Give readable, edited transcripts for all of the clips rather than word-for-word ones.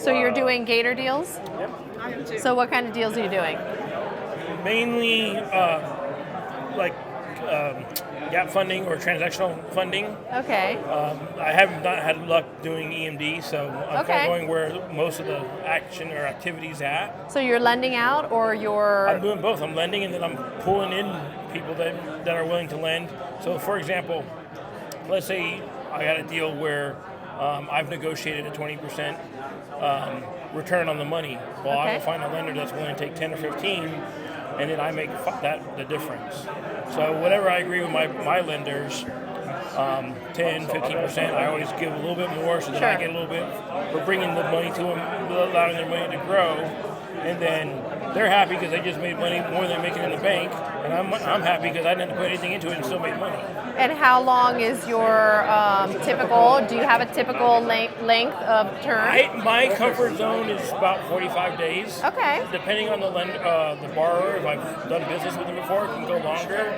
So you're doing Gator deals? Yep. So what kind of deals are you doing? Mainly like gap funding or transactional funding. Okay. I haven't had luck doing EMD, so I'm kind of going where most of the action or activities at. So you're lending out, or you're? I'm doing both. I'm lending, and then I'm pulling in people that are willing to lend. So, for example, let's say I got a deal where I've negotiated a 20% return on the money. Well, I will find a lender that's willing to take 10 or 15, and then I make the difference. So whatever I agree with my lenders, 10, 15%, I always give a little bit more so that I get a little bit for bringing the money to them, allowing their money to grow, and then they're happy because they just made money more than making in the bank, and I'm happy because I didn't put anything into it and still made money. And how long is your typical? Do you have a typical length of term? My comfort zone is about 45 days. Okay. Depending on the borrower, if I've done business with them before, it can go longer.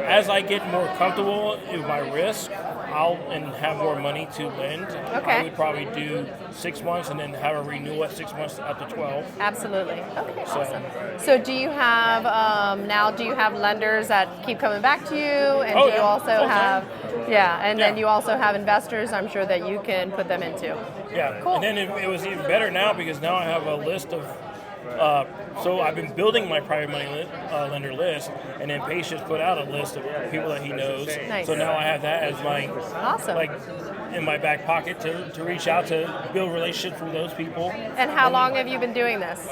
As I get more comfortable with my risk, and have more money to lend. I would probably do 6 months and then have a renewal at 6 months up to 12. Absolutely. Okay, awesome. So do you have, now do you have lenders that keep coming back to you? And do you also have, then you also have investors, I'm sure, that you can put them into. Yeah, cool. And then it was even better now because now I have a list of, so I've been building my private money lender list, and then Paige just put out a list of people that he knows. Nice. So now I have that as my, in my back pocket to reach out to build relationships with those people. And how long have you been doing this?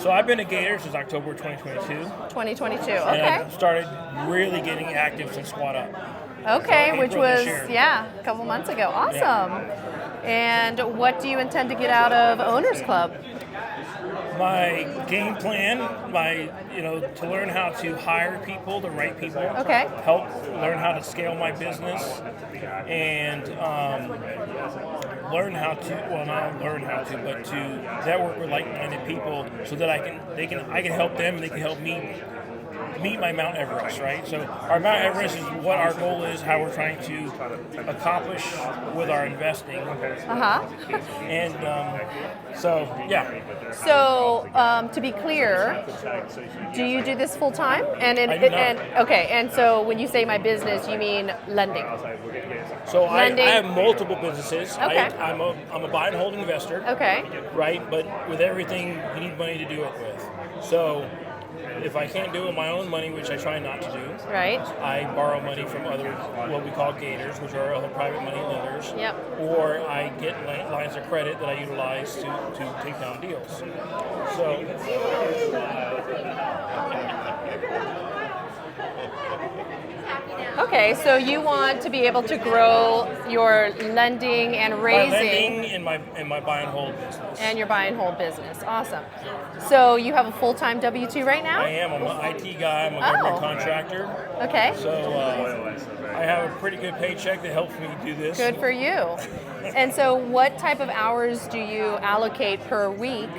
So I've been a Gator since October 2022. 2022, okay. And I started really getting active since Squad Up. Okay, so which was, a couple months ago. Awesome. And what do you intend to get out of Owners Club? My game plan, to learn how to hire people, the right people. Okay. Help learn how to scale my business, and to network with like-minded people so that I can help them and they can help me meet my Mount Everest, right? So our Mount Everest is what our goal is, how we're trying to accomplish with our investing. And So to be clear, do you do this full time? And so when you say my business, you mean lending? So I have multiple businesses. Okay. I'm a buy and hold investor. Okay. Right, but with everything, you need money to do it with. So if I can't do it with my own money, which I try not to do, right, I borrow money from other, what we call Gators, which are other private money lenders, or I get lines of credit that I utilize to take down deals. So, okay, so you want to be able to grow your lending and raising. My lending and my buy and hold business. And your buy and hold business. Awesome. So you have a full-time W-2 right now? I am. I'm an IT guy. I'm a government contractor. Okay. So I have a pretty good paycheck that helps me do this. Good for you. And so what type of hours do you allocate per week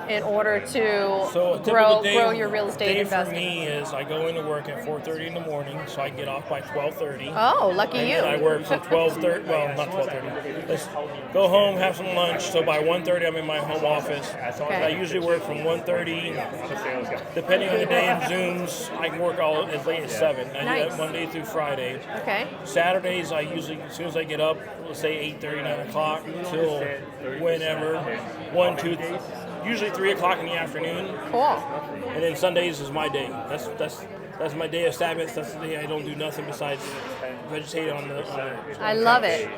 in order to grow your real estate investing? For me is I go into work at 4:30 in the morning, so I get off by 12:30. Oh, lucky and you. And I work from 12:30, well, not 12:30. Let's go home, have some lunch, so by 1:30 I'm in my home office. Okay. I usually work from 1:30, depending on the day in Zooms, I can work all as late as 7. I do that Monday through Friday. Okay. Saturdays, I usually, as soon as I get up, let's say 8:30, 9 o'clock, until whenever, 1, 2, usually 3 o'clock in the afternoon. Cool. And then Sundays is my day. That's my day of Sabbath. That's the day I don't do nothing besides vegetate on the I love it.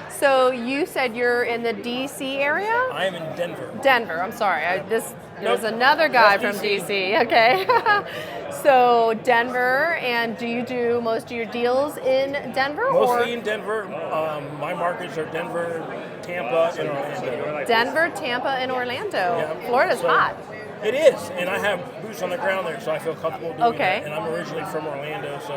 So you said you're in the D.C. area? I am in Denver. Denver. I'm sorry. There's another guy from D.C. Okay. So Denver, and do you do most of your deals in Denver? Mostly in Denver. My markets are Denver, Tampa, and Orlando. Denver, Tampa, and Orlando. Yeah. Florida's hot. It is, and I have boots on the ground there, so I feel comfortable doing that. And I'm originally from Orlando, so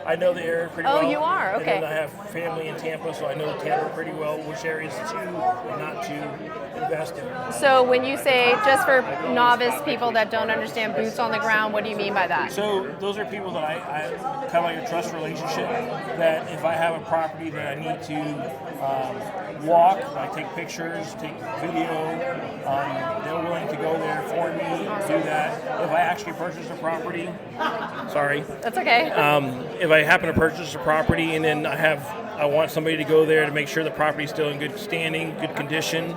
I know the area pretty well. Oh, you are? Okay. And then I have family in Tampa, so I know Tampa pretty well, which areas to and not to. And invest in. So when you say, just for novice people that don't understand boots on the ground, what do you mean by that? So those are people that I kind of like a trust relationship, that if I have a property that I need to walk, I take pictures, take video, they're willing to go there for me, do that. If I actually purchase a property, sorry. That's okay. If I happen to purchase a property and then I want somebody to go there to make sure the property's still in good standing, good condition,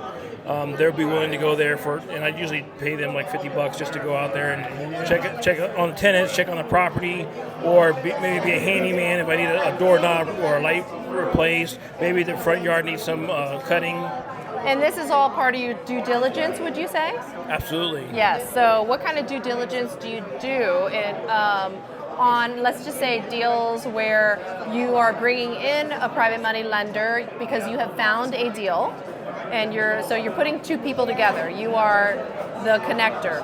they'll be willing to go there and I usually pay them like $50 just to go out there and check on the tenants, check on the property, or maybe be a handyman if I need a doorknob or a light replaced. Maybe the front yard needs some cutting. And this is all part of your due diligence, would you say? Absolutely. Yes. So what kind of due diligence do you do on, let's just say, deals where you are bringing in a private money lender because you have found a deal, and you're putting two people together. You are the connector.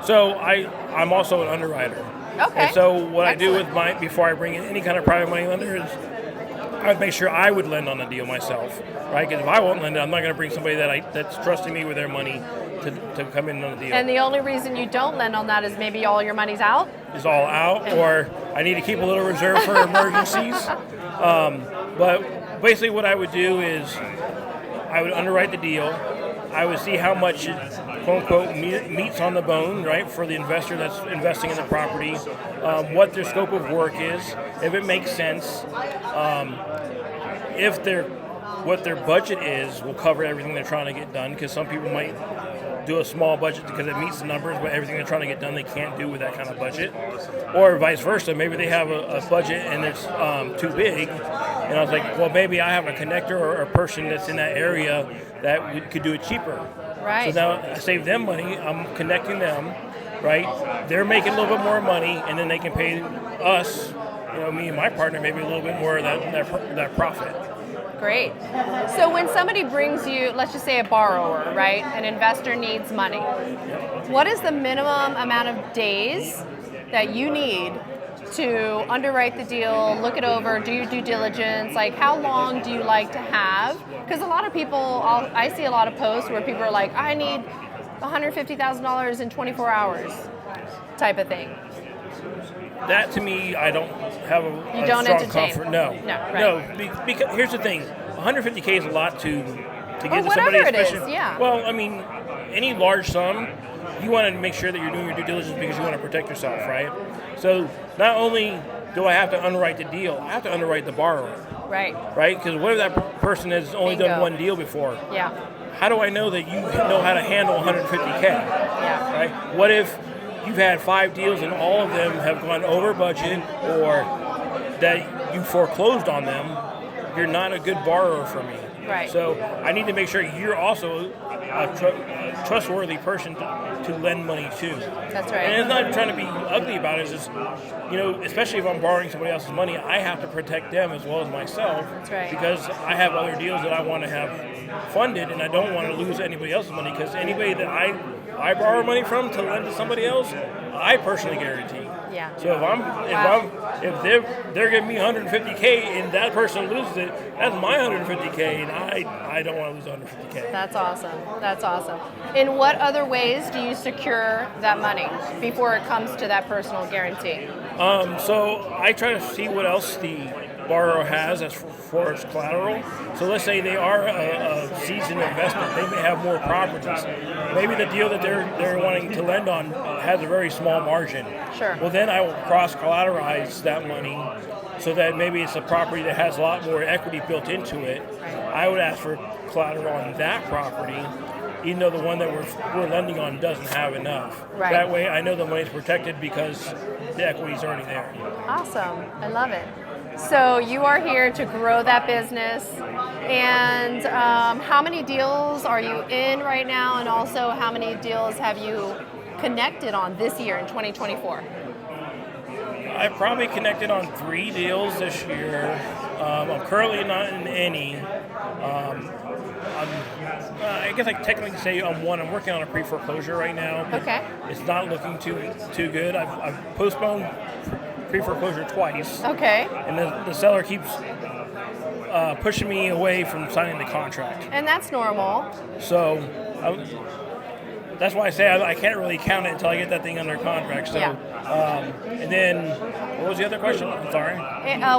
So I'm also an underwriter. Okay. And so what Excellent. I do before I bring in any kind of private money lender is I'd make sure I would lend on the deal myself, right? Because if I won't lend it, I'm not going to bring somebody that's trusting me with their money to come in on the deal. And the only reason you don't lend on that is maybe all your money's out? Is all out, or I need to keep a little reserve for emergencies. But basically what I would do is I would underwrite the deal. I would see how much, quote unquote, meats on the bone, right, for the investor that's investing in the property, what their scope of work is, if it makes sense, what their budget is will cover everything they're trying to get done, because some people might do a small budget because it meets the numbers, but everything they're trying to get done they can't do with that kind of budget. Or vice versa, maybe they have a budget and it's too big, and I was like, well, maybe I have a connector or a person that's in that area that could do it cheaper. Right. So now I save them money, I'm connecting them, right? They're making a little bit more money, and then they can pay us, me and my partner, maybe a little bit more of that profit. Great. So when somebody brings you, let's just say a borrower, right? An investor needs money. What is the minimum amount of days that you need to underwrite the deal, look it over, do your due diligence? Like, how long do you like to have? Because a lot of people, I see a lot of posts where people are like, I need $150,000 in 24 hours type of thing. That to me, I don't have You a don't strong entertain. comfort. No, right. No. Because here's the thing: 150K is a lot to get to somebody. Whatever it is, especially. yeah. Well, I mean, any large sum, you want to make sure that you're doing your due diligence because you want to protect yourself, right? So not only do I have to underwrite the deal, I have to underwrite the borrower. Right. Right? Because what if that person has only Bingo. done one deal before? Yeah. How do I know that you know how to handle 150K? Yeah. Right? What if you've had 5 deals and all of them have gone over budget, or that you foreclosed on them? You're not a good borrower for me. Right. So I need to make sure you're also a trustworthy person to lend money to. That's right. And it's not trying to be ugly about it. It's just, especially if I'm borrowing somebody else's money, I have to protect them as well as myself. That's right. Because I have other deals that I want to have funded, and I don't want to lose anybody else's money, because anybody that I borrow money from to lend to somebody else, I personally guarantee. Yeah. So if they're giving me 150K and that person loses it, that's my 150K, and I don't want to lose 150K. That's awesome. That's awesome. In what other ways do you secure that money before it comes to that personal guarantee? So I try to see what else the borrower has as far as collateral. So let's say they are a seasoned investor. They may have more properties. Maybe the deal that they're wanting to lend on has a very small margin. Sure. Well, then I will cross-collateralize that money so that maybe it's a property that has a lot more equity built into it. I would ask for collateral on that property, even though the one that we're lending on doesn't have enough. Right. That way I know the money's protected because the equity's already there. Awesome. I love it. So you are here to grow that business. And how many deals are you in right now? And also, how many deals have you connected on this year in 2024? I've probably connected on 3 deals this year. I'm currently not in any. I guess I technically say I'm one. I'm working on a pre-foreclosure right now. Okay. It's not looking too good. I've postponed pre-foreclosure twice. Okay. And the seller keeps pushing me away from signing the contract. And that's normal. So That's why I say I can't really count it until I get that thing under contract. So, and then what was the other question? I'm sorry.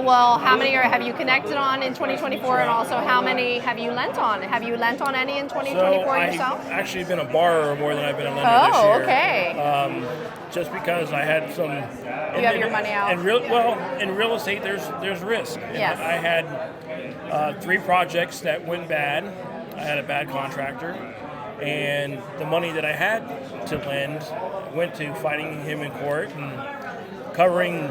Well, how many have you connected on in 2024, and also how many have you lent on? Have you lent on any in 2024 yourself? I've actually been a borrower more than I've been a lender this year. Oh, okay. Just because I had some. You have your money out. In real estate, there's risk. Yes. I had 3 projects that went bad. I had a bad contractor, and the money that I had to lend went to fighting him in court and covering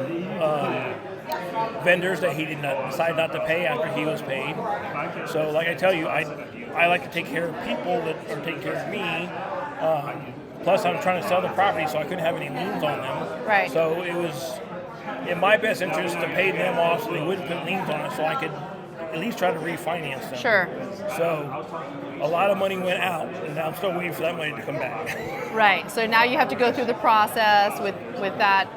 vendors that he did not decide not to pay after he was paid. So, like I tell you, I like to take care of people that are taking care of me. Plus, I'm trying to sell the property, so I couldn't have any liens on them. Right. So it was in my best interest to pay them off so they wouldn't put liens on it, so I could at least try to refinance them. Sure. So a lot of money went out, and I'm still waiting for that money to come back. Right. So now you have to go through the process with that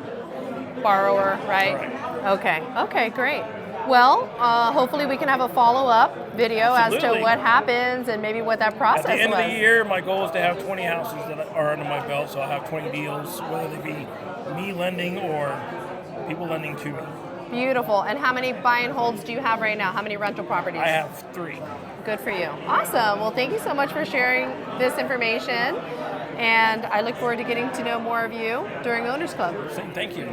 borrower, right? Correct. Okay. Okay, great. Well, hopefully we can have a follow-up video as to Absolutely. what happens and maybe what that process was. At the end of the year, my goal is to have 20 houses that are under my belt, so I'll have 20 deals, whether they be me lending or people lending to me. Beautiful. And how many buy and holds do you have right now? How many rental properties? I have 3. Good for you. Awesome. Well, thank you so much for sharing this information. And I look forward to getting to know more of you during Owners Club. Thank you.